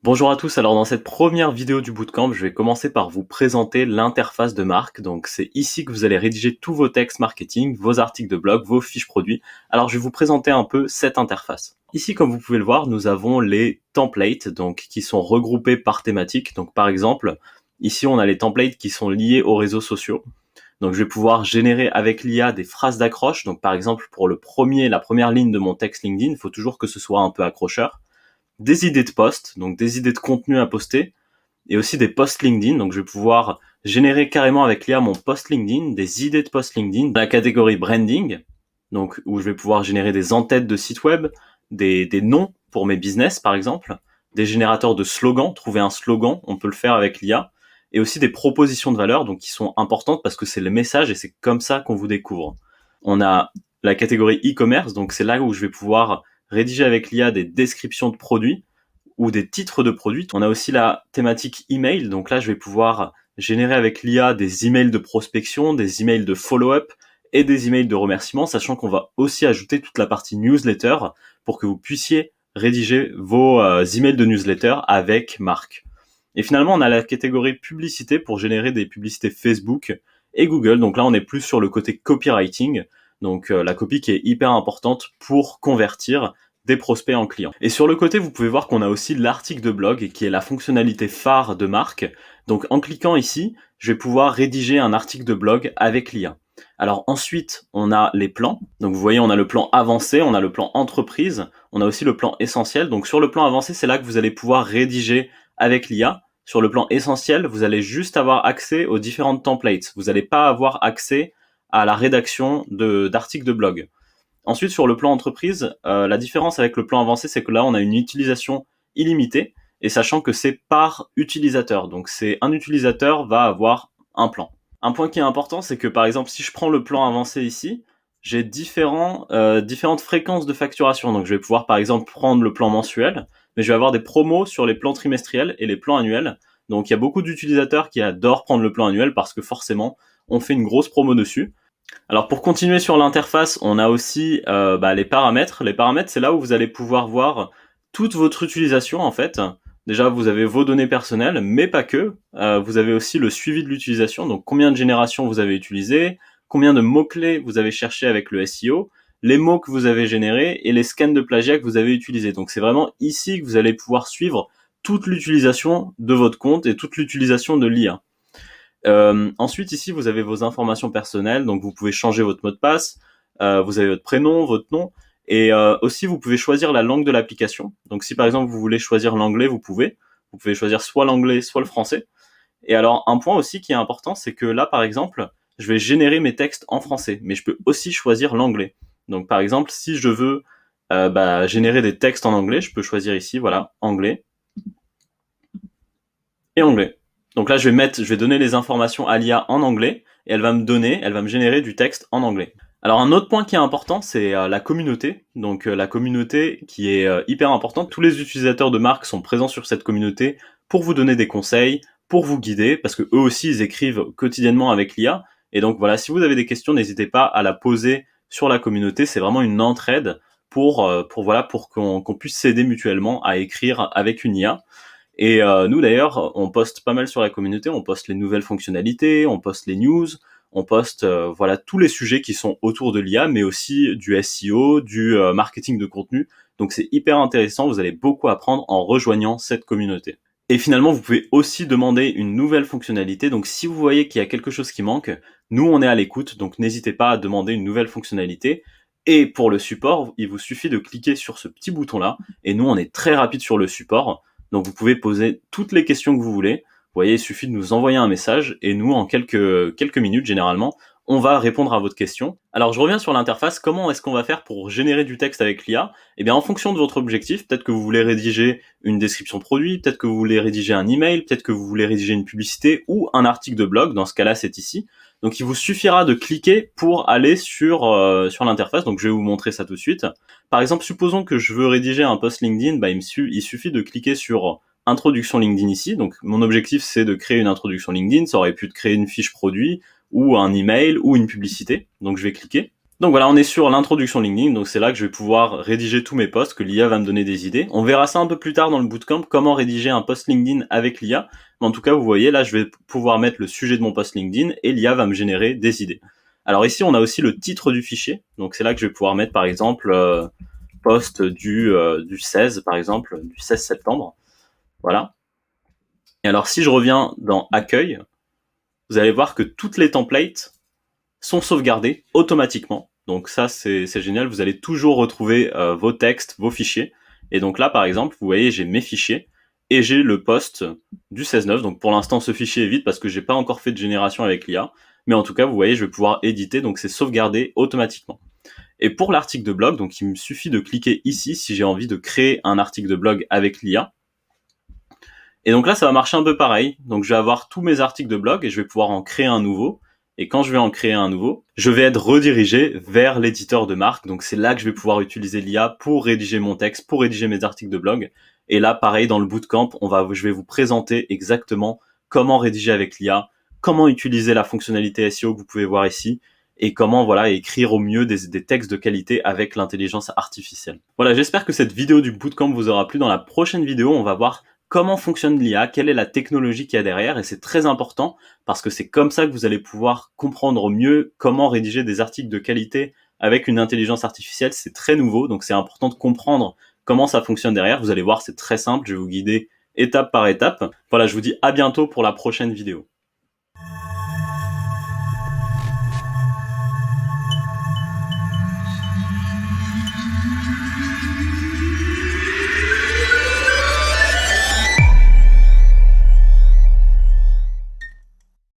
Bonjour à tous, alors dans cette première vidéo du bootcamp, je vais commencer par vous présenter l'interface de marque. Donc c'est ici que vous allez rédiger tous vos textes marketing, vos articles de blog, vos fiches produits. Alors je vais vous présenter un peu cette interface. Ici, comme vous pouvez le voir, nous avons les templates donc qui sont regroupés par thématique. Donc par exemple, ici on a les templates qui sont liés aux réseaux sociaux. Donc je vais pouvoir générer avec l'IA des phrases d'accroche. Donc par exemple, pour la première ligne de mon texte LinkedIn, il faut toujours que ce soit un peu accrocheur. Des idées de posts, donc des idées de contenu à poster, et aussi des posts LinkedIn. Donc je vais pouvoir générer carrément avec l'IA mon post LinkedIn, des idées de posts LinkedIn, dans la catégorie branding, donc où je vais pouvoir générer des en-têtes de sites web, des noms pour mes business par exemple, des générateurs de slogans, trouver un slogan, on peut le faire avec l'IA, et aussi des propositions de valeur, donc qui sont importantes parce que c'est le message et c'est comme ça qu'on vous découvre. On a la catégorie e-commerce, donc c'est là où je vais pouvoir rédiger avec l'IA des descriptions de produits ou des titres de produits. On a aussi la thématique email, donc là je vais pouvoir générer avec l'IA des emails de prospection, des emails de follow-up et des emails de remerciement, sachant qu'on va aussi ajouter toute la partie newsletter pour que vous puissiez rédiger vos emails de newsletter avec marque. Et finalement, on a la catégorie publicité pour générer des publicités Facebook et Google. Donc là, on est plus sur le côté copywriting. Donc la copie qui est hyper importante pour convertir des prospects en clients. Et sur le côté, vous pouvez voir qu'on a aussi l'article de blog qui est la fonctionnalité phare de marque. Donc en cliquant ici, je vais pouvoir rédiger un article de blog avec l'IA. Alors ensuite, on a les plans. Donc vous voyez, on a le plan avancé, on a le plan entreprise, on a aussi le plan essentiel. Donc sur le plan avancé, c'est là que vous allez pouvoir rédiger avec l'IA. Sur le plan essentiel, vous allez juste avoir accès aux différentes templates. Vous n'allez pas avoir accès à la rédaction d'articles de blog. Ensuite, sur le plan entreprise, la différence avec le plan avancé, c'est que là, on a une utilisation illimitée, et sachant que c'est par utilisateur. Donc, c'est un utilisateur va avoir un plan. Un point qui est important, c'est que par exemple, si je prends le plan avancé ici, j'ai différentes fréquences de facturation. Donc, je vais pouvoir par exemple prendre le plan mensuel, mais je vais avoir des promos sur les plans trimestriels et les plans annuels. Donc, il y a beaucoup d'utilisateurs qui adorent prendre le plan annuel parce que forcément, on fait une grosse promo dessus. Alors pour continuer sur l'interface, on a aussi les paramètres. Les paramètres, c'est là où vous allez pouvoir voir toute votre utilisation en fait. Déjà, vous avez vos données personnelles, mais pas que. Vous avez aussi le suivi de l'utilisation, donc combien de générations vous avez utilisé, combien de mots-clés vous avez cherché avec le SEO, les mots que vous avez générés et les scans de plagiat que vous avez utilisés. Donc c'est vraiment ici que vous allez pouvoir suivre toute l'utilisation de votre compte et toute l'utilisation de l'IA. Ensuite, ici, vous avez vos informations personnelles, donc vous pouvez changer votre mot de passe, vous avez votre prénom, votre nom, et aussi vous pouvez choisir la langue de l'application. Donc si par exemple vous voulez choisir l'anglais, vous pouvez choisir soit l'anglais, soit le français. Et alors un point aussi qui est important, c'est que là par exemple, je vais générer mes textes en français, mais je peux aussi choisir l'anglais. Donc par exemple, si je veux générer des textes en anglais, je peux choisir ici, voilà, anglais et anglais. Donc là, je vais donner les informations à l'IA en anglais et elle va me générer du texte en anglais. Alors un autre point qui est important, c'est la communauté. Donc la communauté qui est hyper importante. Tous les utilisateurs de marque sont présents sur cette communauté pour vous donner des conseils, pour vous guider, parce que eux aussi ils écrivent quotidiennement avec l'IA. Et donc voilà, si vous avez des questions, n'hésitez pas à la poser sur la communauté. C'est vraiment une entraide pour qu'on puisse s'aider mutuellement à écrire avec une IA. Et nous d'ailleurs, on poste pas mal sur la communauté, on poste les nouvelles fonctionnalités, on poste les news, on poste tous les sujets qui sont autour de l'IA, mais aussi du SEO, du marketing de contenu. Donc c'est hyper intéressant, vous allez beaucoup apprendre en rejoignant cette communauté. Et finalement, vous pouvez aussi demander une nouvelle fonctionnalité. Donc si vous voyez qu'il y a quelque chose qui manque, nous on est à l'écoute, donc n'hésitez pas à demander une nouvelle fonctionnalité. Et pour le support, il vous suffit de cliquer sur ce petit bouton-là, et nous on est très rapide sur le support. Donc vous pouvez poser toutes les questions que vous voulez. Vous voyez, il suffit de nous envoyer un message et nous, en quelques minutes généralement, on va répondre à votre question. Alors je reviens sur l'interface, comment est-ce qu'on va faire pour générer du texte avec l'IA? Eh bien en fonction de votre objectif, peut-être que vous voulez rédiger une description de produit, peut-être que vous voulez rédiger un email, peut-être que vous voulez rédiger une publicité ou un article de blog, dans ce cas-là c'est ici. Donc il vous suffira de cliquer pour aller sur l'interface, donc je vais vous montrer ça tout de suite. Par exemple, supposons que je veux rédiger un post LinkedIn, il suffit de cliquer sur introduction LinkedIn ici. Donc mon objectif c'est de créer une introduction LinkedIn, ça aurait pu créer une fiche produit ou un email ou une publicité. Donc je vais cliquer. Donc voilà, on est sur l'introduction LinkedIn, donc c'est là que je vais pouvoir rédiger tous mes posts, que l'IA va me donner des idées. On verra ça un peu plus tard dans le bootcamp, comment rédiger un post LinkedIn avec l'IA. Mais en tout cas, vous voyez, là, je vais pouvoir mettre le sujet de mon post LinkedIn et l'IA va me générer des idées. Alors ici, on a aussi le titre du fichier. Donc c'est là que je vais pouvoir mettre, par exemple, post du 16, par exemple, du 16 septembre. Voilà. Et alors, si je reviens dans Accueil, vous allez voir que toutes les templates sont sauvegardés automatiquement. Donc ça, c'est génial. Vous allez toujours retrouver vos textes, vos fichiers. Et donc là, par exemple, vous voyez, j'ai mes fichiers et j'ai le post du 16/9. Donc pour l'instant, ce fichier est vide parce que j'ai pas encore fait de génération avec l'IA. Mais en tout cas, vous voyez, je vais pouvoir éditer. Donc c'est sauvegardé automatiquement. Et pour l'article de blog, donc il me suffit de cliquer ici si j'ai envie de créer un article de blog avec l'IA. Et donc là, ça va marcher un peu pareil. Donc je vais avoir tous mes articles de blog et je vais pouvoir en créer un nouveau. Et quand je vais en créer un nouveau, je vais être redirigé vers l'éditeur de marque. Donc c'est là que je vais pouvoir utiliser l'IA pour rédiger mon texte, pour rédiger mes articles de blog. Et là, pareil, dans le bootcamp, je vais vous présenter exactement comment rédiger avec l'IA, comment utiliser la fonctionnalité SEO que vous pouvez voir ici, et comment voilà écrire au mieux des textes de qualité avec l'intelligence artificielle. Voilà, j'espère que cette vidéo du bootcamp vous aura plu. Dans la prochaine vidéo, on va voir comment fonctionne l'IA, quelle est la technologie qu'il y a derrière, et c'est très important parce que c'est comme ça que vous allez pouvoir comprendre mieux comment rédiger des articles de qualité avec une intelligence artificielle. C'est très nouveau, donc c'est important de comprendre comment ça fonctionne derrière. Vous allez voir, c'est très simple, je vais vous guider étape par étape. Voilà, je vous dis à bientôt pour la prochaine vidéo.